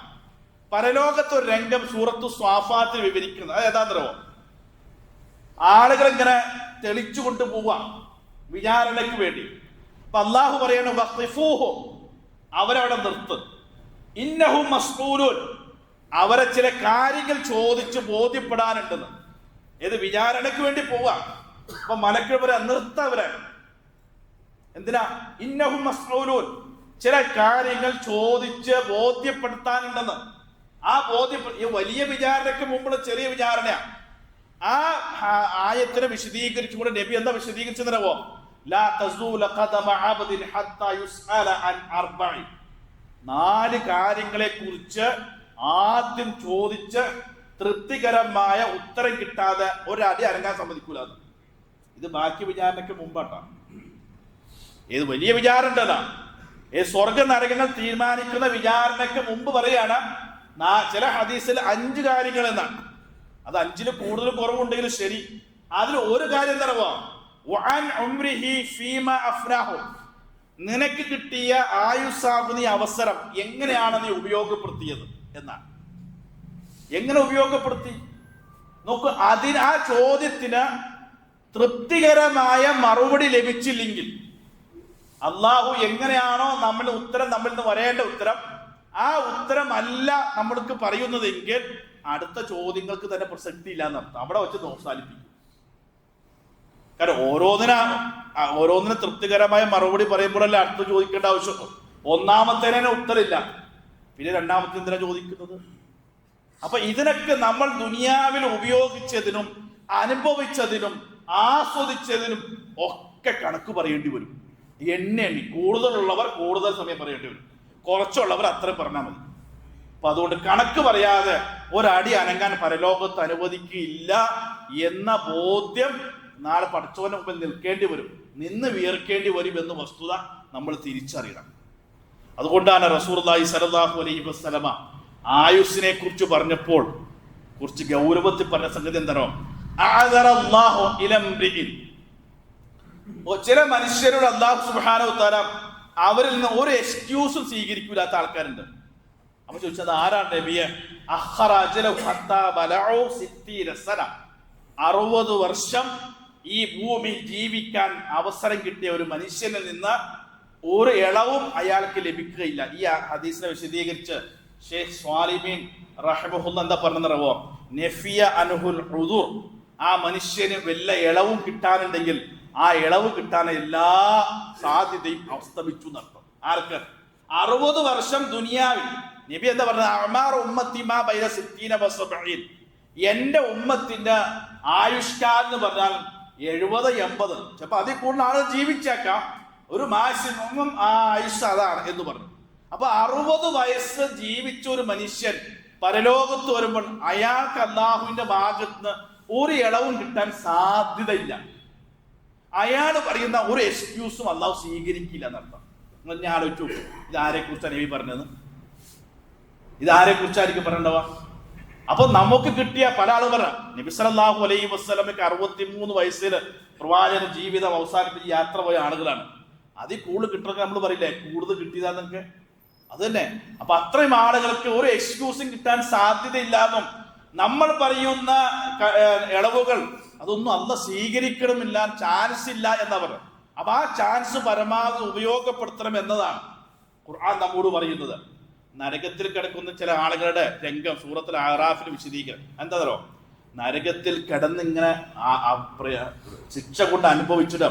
പരലോകത്തൊരു രംഗം സൂറത്തു സ്വാഫാത്തിൽ വിവരിക്കുന്നത് അത് ഏതാണെന്നറിയോ? ആളുകൾ ഇങ്ങനെ തെളിച്ചു കൊണ്ടുപോവാ വിചാരണയ്ക്ക് വേണ്ടി. അപ്പൊ അള്ളാഹു പറയണ അവരവിടെ നിർത്ത്, ഇന്നഹും മസ്ഊലൂൻ, അവരെ ചില കാര്യങ്ങൾ ചോദിച്ച് ബോധ്യപ്പെടാനുണ്ടെന്ന്. ഏത് വിചാരണയ്ക്ക് വേണ്ടി പോവാ. അപ്പൊ മലക്കുകൾ പറയാ നിർത്തവരെ. എന്തിനാ? ഇന്നഹും മസ്ഊലൂൻ, ചില കാര്യങ്ങൾ ചോദിച്ച് ബോധ്യപ്പെടുത്താനുണ്ടെന്ന്. ആ ഈ വലിയ വിചാരണയ്ക്ക് മുമ്പുള്ള ചെറിയ വിചാരണയാ. ആ ആയത്തിനെ വിശദീകരിച്ചുകൊണ്ട് നബി എന്താ വിശദീകരിച്ചെന്നോ? ലാ തസൂല ഖദമ അബ്ദിൻ ഹത്താ യുസ്അല അൻ അർബഇ, 4 കാര്യങ്ങളെ കുറിച്ച് ആദ്യം ചോദിച്ച് തൃപ്തികരമായ ഉത്തരം കിട്ടാതെ ഒരടി അനങ്ങാൻ സമ്മതിക്കൂല. ഇത് ബാക്കി വിചാരണയ്ക്ക് മുമ്പാട്ടാണ്. ഏത് വലിയ വിചാരണ ഉണ്ടല്ലോ, സ്വർഗ നരകങ്ങൾ തീരുമാനിക്കുന്ന വിചാരണയ്ക്ക് മുമ്പ് പറയാണ് ചില ഹദീസിൽ 5 കാര്യങ്ങൾ എന്നാണ്. അത് 5-ൽ കൂടുതൽ കുറവുണ്ടെങ്കിലും ശരി. അതിൽ ഒരു കാര്യം തരവോ, നിനക്ക് കിട്ടിയ ആയുസ്സാകുന്ന ഈ അവസരം എങ്ങനെയാണ് നീ ഉപയോഗപ്പെടുത്തിയത് എന്നാണ്. എങ്ങനെ ഉപയോഗപ്പെടുത്തി നോക്കൂ. ആ ചോദ്യത്തിന് തൃപ്തികരമായ മറുപടി ലഭിച്ചില്ലെങ്കിൽ അള്ളാഹു എങ്ങനെയാണോ നമ്മളുടെ ഉത്തരം നമ്മളിൽ നിന്ന് വരേണ്ട ഉത്തരം, ആ ഉത്തരമല്ല നമ്മൾക്ക് പറയുന്നതെങ്കിൽ അടുത്ത ചോദ്യങ്ങൾക്ക് തന്നെ പ്രസക്തി ഇല്ല എന്നർത്ഥം. അവിടെ വെച്ച് അവസാനിപ്പിക്കും. കാരണം ഓരോന്നിനും തൃപ്തികരമായ മറുപടി പറയുമ്പോഴല്ലേ അടുത്ത് ചോദിക്കേണ്ട ആവശ്യം. ഒന്നാമത്തേനെ ഉത്തരമില്ല, പിന്നെ രണ്ടാമത്തെ എന്തിനാ ചോദിക്കുന്നത്? അപ്പൊ ഇതിനൊക്കെ നമ്മൾ ദുനിയാവിൽ ഉപയോഗിച്ചതിനും അനുഭവിച്ചതിനും ആസ്വദിച്ചതിനും ഒക്കെ കണക്ക് പറയേണ്ടി വരും. എണ്ണി കൂടുതലുള്ളവർ കൂടുതൽ സമയം പറയേണ്ടി വരും, കുറച്ചുള്ളവർ അത്രയും പറഞ്ഞാൽ മതി. അപ്പൊ അതുകൊണ്ട് കണക്ക് പറയാതെ ഒരടി അനങ്ങാൻ പരലോകത്ത് അനുവദിക്കില്ല എന്ന ബോധ്യം നാളെ പഠിച്ചവന്റെ മുമ്പിൽ നിൽക്കേണ്ടി വരും, നിന്ന് വിയർക്കേണ്ടി വരും എന്ന വസ്തുത നമ്മൾ തിരിച്ചറിയണം. അതുകൊണ്ടാണ് റസൂലുള്ളാഹി സ്വല്ലല്ലാഹു അലൈഹി വസല്ലമ ആയുസ്സിനെ കുറിച്ച് പറഞ്ഞപ്പോൾ കുറച്ച് ഗൗരവത്തിൽ പറഞ്ഞ സംഗതി എന്താണോ? ചില മനുഷ്യരോട് അല്ലാഹു സുബ്ഹാനഹു വ തആല അവരിൽ നിന്ന് ഒരു എക്സ്ക്യൂസും സ്വീകരിക്കൂലാത്ത ആൾക്കാരുണ്ട്. അപ്പൊ ചോദിച്ചത് ആരാണ് നബിയെ? 60 വർഷം ഈ ഭൂമിയിൽ ജീവിക്കാൻ അവസരം കിട്ടിയ ഒരു മനുഷ്യനിൽ നിന്ന് ഒരു ഇളവും അയാൾക്ക് ലഭിക്കുകയില്ല. ഈ ഹദീസിനെ വിശദീകരിച്ച് ഷെയ്ഖ് സ്വാലിമീൻ റഹിമഹുല്ലാഹ് എന്താ പറഞ്ഞോ? നഫിയ അൻഹുൽ ഉദൂർ, ആ മനുഷ്യന് വല്ല ഇളവും കിട്ടാനുണ്ടെങ്കിൽ ആ ഇളവ് കിട്ടാൻ എല്ലാ സാധ്യതയും അസ്തമിച്ചു നടത്തും. ആർക്ക്? 60 വർഷം ദുനിയാവിൽ. നബി എന്താ പറഞ്ഞത്? എന്റെ ഉമ്മത്തിന്റെ ആയുഷ്കാലം എന്ന് പറഞ്ഞാൽ 70-80, ചിലപ്പോ അതിൽ കൂടുതൽ ആളുകൾ ജീവിച്ചേക്കാം. ഒരു മാക്സിമം ആ ആയുഷ് അതാണ് എന്ന് പറഞ്ഞു. അപ്പൊ 60 വയസ്സ് ജീവിച്ച ഒരു മനുഷ്യൻ പരലോകത്ത് വരുമ്പോൾ അയാൾക്ക് അല്ലാഹുവിന്റെ ഭാഗത്ത് നിന്ന് ഒരു ഇളവും കിട്ടാൻ സാധ്യതയില്ല. അയാൾ പറയുന്ന ഒരു എക്സ്ക്യൂസും അല്ലാഹു സ്വീകരിക്കില്ല എന്നർത്ഥം. ഞാൻ ആലോചിച്ചു, ഇതാരെ കുറിച്ചാണ് നബി പറഞ്ഞത്? ഇതാരെ കുറിച്ചായിരിക്കും പറയണ്ടവ? അപ്പൊ നമുക്ക് കിട്ടിയ പല ആളുകൾ പറഞ്ഞ നബി സല്ലല്ലാഹു അലൈഹി വസല്ലമയ്ക്ക് 63 വയസ്സിൽ പ്രവാചക ജീവിതം അവസാനിപ്പിച്ച് യാത്ര പോയ ആളുകളാണ്. അതിൽ കൂടുതൽ കിട്ടുന്നത് നമ്മൾ പറയില്ലേ, കൂടുതൽ കിട്ടിയതാന്നൊക്കെ. അത് തന്നെ. അപ്പൊ അത്രയും ആളുകൾക്ക് ഒരു എക്സ്ക്യൂസും കിട്ടാൻ സാധ്യതയില്ലാന്നും നമ്മൾ പറയുന്ന ഇളവുകൾ അതൊന്നും അല്ലാഹ് സ്വീകരിക്കണമില്ല, ചാൻസ് ഇല്ല എന്നവർ. അപ്പൊ ആ ചാൻസ് പരമാവധി ഉപയോഗപ്പെടുത്തണം എന്നതാണ് ഖുർആൻ നമ്മോട് പറയുന്നത്. നരകത്തിൽ കിടക്കുന്ന ചില ആളുകളുടെ രംഗം സൂറത്തുൽ അഅറാഫിൽ വിശദീകരിക്കും. എന്താ പറയുക, നരകത്തിൽ കിടന്നിങ്ങനെ ശിക്ഷ കൊണ്ട് അനുഭവിച്ചിട്ട്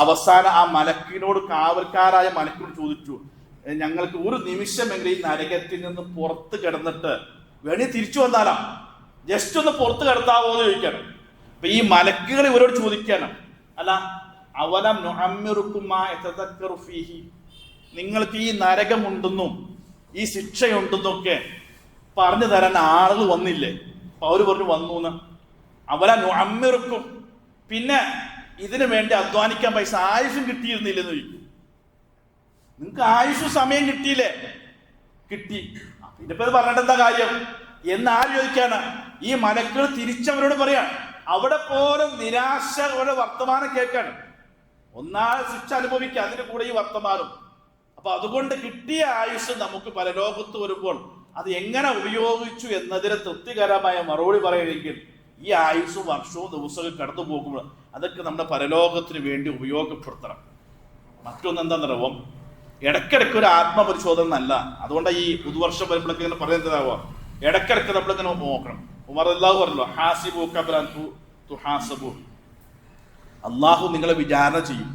അവസാനം ആ മലക്കിനോട്, കാവൽക്കാരായ മലക്കിനോട് ചോദിച്ചു, ഞങ്ങൾക്ക് ഒരു നിമിഷമെങ്കിലും ഈ നരകത്തിൽ നിന്ന് പുറത്ത് കിടന്നിട്ട് വേണി തിരിച്ചു വന്നാലാ, ജസ്റ്റ് ഒന്ന് പുറത്ത് കിടത്താവോ എന്ന് ചോദിക്കണം. അപ്പൊ ഈ മലക്കുകൾ ഇവരോട് ചോദിക്കണം, അല്ല അവലം നുഅമ്മിറുക്കും മാ യതദക്കറു ഫീഹി, നിങ്ങൾക്ക് ഈ നരകമുണ്ടെന്നും ഈ ശിക്ഷയുണ്ടെന്നൊക്കെ പറഞ്ഞു തരാൻ ആളുകൾ വന്നില്ലേ? അപ്പൊ അവര് പറഞ്ഞു വന്നു എന്ന്. അവല നുഅമ്മിറുക്കും, പിന്നെ ഇതിനു വേണ്ടി അധ്വാനിക്കാൻ പൈസ ആയുഷും കിട്ടിയിരുന്നില്ലെന്ന് ചോദിക്കും. നിങ്ങൾക്ക് ആയുഷ് സമയം കിട്ടിയില്ലേ? കിട്ടി. പിന്നെ ഇപ്പൊ പറഞ്ഞിട്ട് എന്താ കാര്യം എന്ന് ആര് ചോദിക്കാണ്? ഈ മലക്കുകൾ തിരിച്ചവരോട് പറയാൻ. അവിടെ പോലും നിരാശയുടെ വർത്തമാനം കേൾക്കാണ്. ഒന്നാമത് ശിക്ഷ അനുഭവിക്കുക, അതിന് കൂടെ ഈ വർത്തമാനം. അപ്പൊ അതുകൊണ്ട് കിട്ടിയ ആയുസ് നമുക്ക് പരലോകത്ത് വരുമ്പോൾ അത് എങ്ങനെ ഉപയോഗിച്ചു എന്നതിന് തൃപ്തികരമായ മറുപടി പറയുമെങ്കിൽ ഈ ആയുസ്സും വർഷവും ദിവസവും കടന്നു പോകുമ്പോൾ അതൊക്കെ നമ്മുടെ പരലോകത്തിന് വേണ്ടി ഉപയോഗപ്പെടുത്തണം. മറ്റൊന്ന് എന്താണെന്നറിയാമോ, ഇടയ്ക്കിടയ്ക്ക് ഒരു ആത്മപരിശോധന നല്ല. അതുകൊണ്ട് ഈ പുതുവർഷം വരുമ്പോഴൊക്കെ ഇങ്ങനെ പറയുന്നതാവോ, ഇടയ്ക്കിടയ്ക്ക് നമ്മളിങ്ങനെ നോക്കണം. ഉമർ അല്ലാഹു പറഞ്ഞല്ലോ, ഹാസിബു ഖബ്ല അൻ തുഹാസബു, അള്ളാഹു നിങ്ങളെ വിചാരണ ചെയ്യും,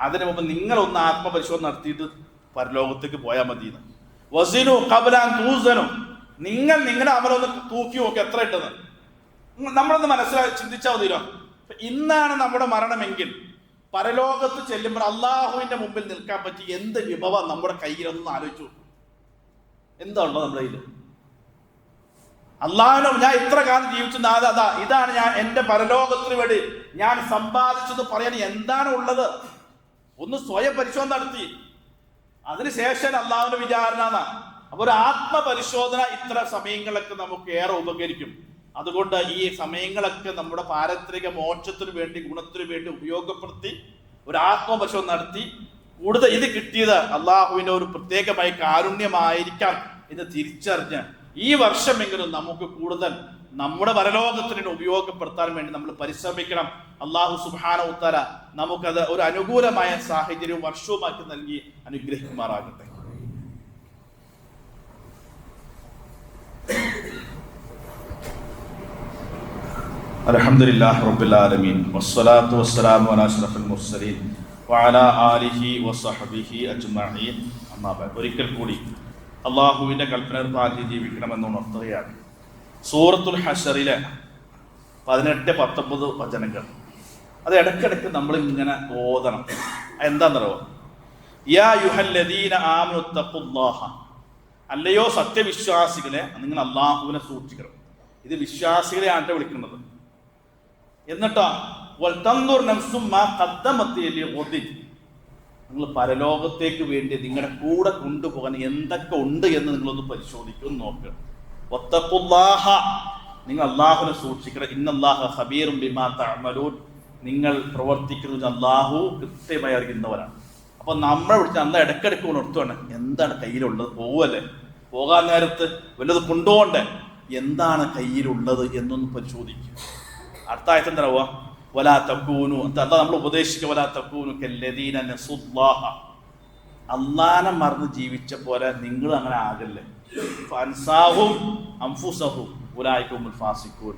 അതിനു മുമ്പ് നിങ്ങളൊന്ന് ആത്മപരിശോധന നടത്തിയിട്ട് പരലോകത്തേക്ക് പോയാൽ മതി. വസിനു ഖബ്ല അൻ തൂസനു, നിങ്ങൾ നിങ്ങളുടെ അമലൊന്ന് തൂക്കി നോക്കി എത്ര ഇട്ടെന്ന് നമ്മളൊന്ന് മനസ്സിലാക്കി ചിന്തിച്ചാൽ മതിയോ. ഇന്നാണ് നമ്മുടെ മരണമെങ്കിൽ പരലോകത്ത് ചെല്ലുമ്പോൾ അള്ളാഹുവിന്റെ മുമ്പിൽ നിൽക്കാൻ പറ്റി എന്ത് വിഭവം നമ്മുടെ കയ്യിലൊന്നും ആലോചിച്ചു. എന്താണോ നമ്മുടെ കയ്യിൽ? അള്ളാഹുനോ ഞാൻ ഇത്ര കാലം ജീവിച്ചു, അതാ ഇതാണ് ഞാൻ എൻ്റെ പരലോകത്തിന് വേണ്ടി ഞാൻ സമ്പാദിച്ചെന്ന് പറയാൻ എന്താണ് ഉള്ളത്? ഒന്ന് സ്വയം പരിശോധന നടത്തി, അതിനുശേഷം അള്ളാഹുവിന്റെ വിചാരണ. അപ്പൊ ഒരു ആത്മപരിശോധന ഇത്ര സമയങ്ങളൊക്കെ നമുക്ക് ഏറെ ഉപകരിക്കും. അതുകൊണ്ട് ഈ സമയങ്ങളൊക്കെ നമ്മുടെ പാരത്രിക മോക്ഷത്തിനു വേണ്ടി, ഗുണത്തിനു വേണ്ടി ഉപയോഗപ്പെടുത്തി ഒരു ആത്മപരിശോധന നടത്തി കൂടുതൽ ഇത് കിട്ടിയത് അള്ളാഹുവിന്റെ ഒരു പ്രത്യേകമായ കാരുണ്യമായിരിക്കാം എന്ന് തിരിച്ചറിഞ്ഞ് ഈ വർഷമെങ്കിലും നമുക്ക് കൂടുതൽ നമ്മുടെ പരലോകത്തിന് ഉപയോഗപ്പെടുത്താൻ വേണ്ടി നമ്മൾ പരിശ്രമിക്കണം. അള്ളാഹു സുബ്ഹാനഹു വ തആല നമുക്കത് ഒരു അനുകൂലമായ സാഹചര്യവും വർഷവുമാക്കി നൽകി അനുഗ്രഹിക്കുമാറാകട്ടെ. അൽഹംദുലില്ലാഹി റബ്ബിൽ ആലമീൻ വസ്സലാത്തു വസ്സലാമു അലാ അഷ്റഫിൽ മുർസലീൻ വഅലാ ആലിഹി വസഹ്ബിഹി അജ്മഈൻ. അമ്മാ ബഅദ്. ഒരിക്കൽ കൂടി അള്ളാഹുവിന്റെ കൽപ്പന പാലിച്ച് ജീവിക്കണമെന്ന് ഉണർത്തുകയാണ്. സൂറത്തുൽ ഹശറിലെ 18-19 വചനങ്ങൾ അത് ഇടയ്ക്കിടയ്ക്ക് നമ്മൾ ഇങ്ങനെ ഓതണം. എന്താണെന്നറിയോ, യാ അയ്യുഹല്ലദീന ആമനു തഖുല്ലാഹ, അല്ലയോ സത്യവിശ്വാസികളെ നിങ്ങൾ അള്ളാഹുവിനെ സൂക്ഷിക്കണം. ഇത് വിശ്വാസികളെയാണ് വിളിക്കുന്നത്. എന്നിട്ടോ വൽതൻദുർ നഫ്സും മാ ഖദ്ദമത് ലിഗദിൻ, നിങ്ങൾ പരലോകത്തേക്ക് വേണ്ടി നിങ്ങളുടെ കൂടെ കൊണ്ടുപോകാൻ എന്തൊക്കെ ഉണ്ട് എന്ന് നിങ്ങളൊന്ന് പരിശോധിക്കും, നോക്കുക. വത്തഖുല്ലാഹ, നിങ്ങൾ അള്ളാഹുവിനെ സൂക്ഷിക്കണം. ഇന്നല്ലാഹ ഖബീറും ബിമാ തഅമലൂൻ, നിങ്ങൾ പ്രവർത്തിക്കുന്നത് അള്ളാഹു കൃത്യമായി അറിയുന്നവരാണ്. അപ്പൊ നമ്മളെ വിളിച്ച് അന്ന് ഇടയ്ക്കിടയ്ക്ക് ഉണർത്തുവാണ്, എന്താണ് കയ്യിലുള്ളത്? പോവല്ലേ, പോകാൻ നേരത്ത് വല്ലത് കൊണ്ടുപോകണ്ടേ, എന്താണ് കയ്യിലുള്ളത് എന്നൊന്ന് പരിശോധിക്കുക. അടുത്ത ആയത്ത് എന്താ പറയുക, വലാ തകൂനു, എന്താ നമ്മൾ ഉപദേശിക്കുക, വലാ തകൂനു കല്ലദീന നസുല്ലാഹ, അള്ളാനെ മറന്ന് ജീവിച്ച പോലെ നിങ്ങൾ അങ്ങനെ ആകല്ലേ. ഫൻസാഹും അൻഫുസഹും ഉലൈക ഹുമുൽ ഫാസിഖൂൻ,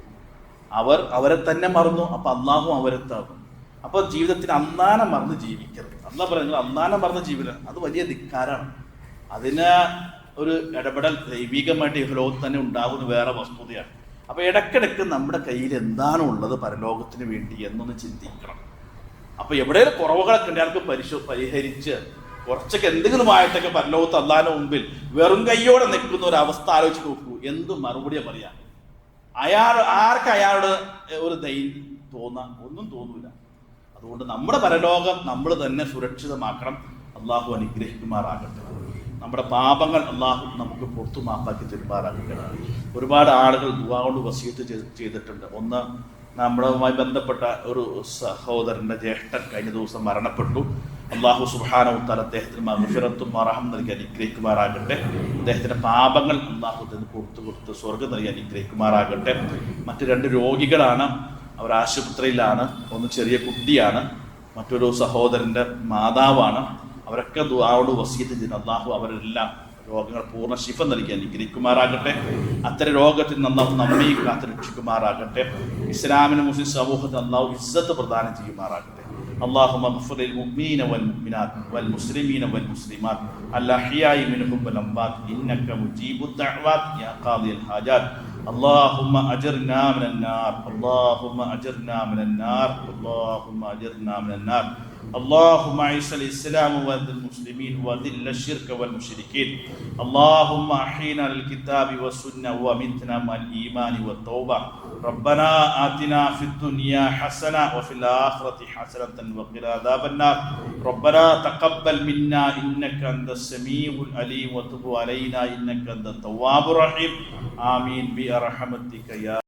അവരെ തന്നെ മറന്നു, അപ്പൊ അള്ളാഹു അവരെ താകും. അപ്പൊ ജീവിതത്തിൽ അള്ളാനെ മറന്ന് ജീവിക്കരുത്. അള്ളാഹ് പറയുന്നത് അള്ളാനെ മറന്ന് ജീവിക്കണം, അത് വലിയ ധിക്കാരാണ്. അതിന് ഒരു ഇടപെടൽ ദൈവികമായിട്ട് ഈ ലോകത്ത് തന്നെ ഉണ്ടാകുന്ന വേറെ വസ്തുതയാണ്. അപ്പൊ ഇടയ്ക്കിടയ്ക്ക് നമ്മുടെ കയ്യിൽ എന്താണ് ഉള്ളത് പരലോകത്തിന് വേണ്ടി എന്നൊന്ന് ചിന്തിക്കണം. അപ്പൊ എവിടെയും കുറവുകളൊക്കെ ഉണ്ട് അയാൾക്ക് പരിഹരിച്ച് കുറച്ചൊക്കെ എന്തെങ്കിലുമായിട്ടൊക്കെ പരലോകത്ത് അള്ളാഹിന്റെ മുമ്പിൽ വെറും കൈയോടെ നിൽക്കുന്ന ഒരു അവസ്ഥ ആലോചിച്ച് നോക്കൂ, എന്ത് മറുപടിയാ പറയാ? ആർക്ക് അയാളോട് ഒരു ധൈര്യം തോന്നാൻ ഒന്നും തോന്നൂല. അതുകൊണ്ട് നമ്മുടെ പരലോകം നമ്മൾ തന്നെ സുരക്ഷിതമാക്കണം. അള്ളാഹു അനുഗ്രഹിക്കുമാറാകട്ടെ. നമ്മുടെ പാപങ്ങൾ അള്ളാഹു നമുക്ക് പുറത്തു മാപ്പാക്കി തരുമാറാകട്ടെ. ഒരുപാട് ആളുകൾ ദുആ കൊണ്ട് വസിയത്ത് ചെയ്തിട്ടുണ്ട്. ഒന്ന്, നമ്മളുമായി ബന്ധപ്പെട്ട ഒരു സഹോദരൻ്റെ ജ്യേഷ്ഠൻ കഴിഞ്ഞ ദിവസം മരണപ്പെട്ടു. അള്ളാഹു സുബ്ഹാനഹു വ തആല അദ്ദേഹത്തിന് മഗ്ഫിറത്തും മർഹം നൽകി അനുഗ്രഹിക്കുമാറാകട്ടെ. അദ്ദേഹത്തിൻ്റെ പാപങ്ങൾ അള്ളാഹു കൊടുത്ത് സ്വർഗ്ഗം നൽകി അനുഗ്രഹിക്കുമാറാകട്ടെ. മറ്റു 2 രോഗികളാണ്, അവർ ആശുപത്രിയിലാണ്. ഒന്ന് ചെറിയ കുട്ടിയാണ്, മറ്റൊരു സഹോദരൻ്റെ മാതാവാണ്. അവരൊക്കെ ദുആയോട് വസിയത്ത് ചെയ്യുന്നു. അള്ളാഹു അവരെല്ലാം രോഗങ്ങൾ പൂർണ്ണ ശിഫ നൽകി അനുഗ്രഹിക്കുമാറാകട്ടെ. അത്തരം രോഗത്തിൽ അല്ലാഹു നമ്മെ കാത്ത് രക്ഷിക്കുമാറാകട്ടെ. ഇസ്ലാമിന് മുസ്ലിം സമൂഹത്തിന് അല്ലാഹു ഇസ്സത്ത് പ്രദാനം ചെയ്യുമാറാകട്ടെ. اللهم اغفر للمؤمنين والمؤمنات والمسلمين والمسلمات الأحياء منهم والأموات إنك مجيب الدعوات يا قاضي الحاجات. اللهم أجرنا من النار، اللهم أجرنا من النار، اللهم أجرنا من النار. اللهم أعز الإسلام والمسلمين وذل الشرك والمشركين. اللهم أحينا للكتاب والسنة ومتنا مع الإيمان والتوبة. ربنا آتنا في الدنيا حسنة وفي الآخرة حسنة وقنا عذاب النار. ربنا تقبل منا إنك أنت السميع العليم وتب علينا إنك أنت التواب الرحيم. آمين برحمتك يا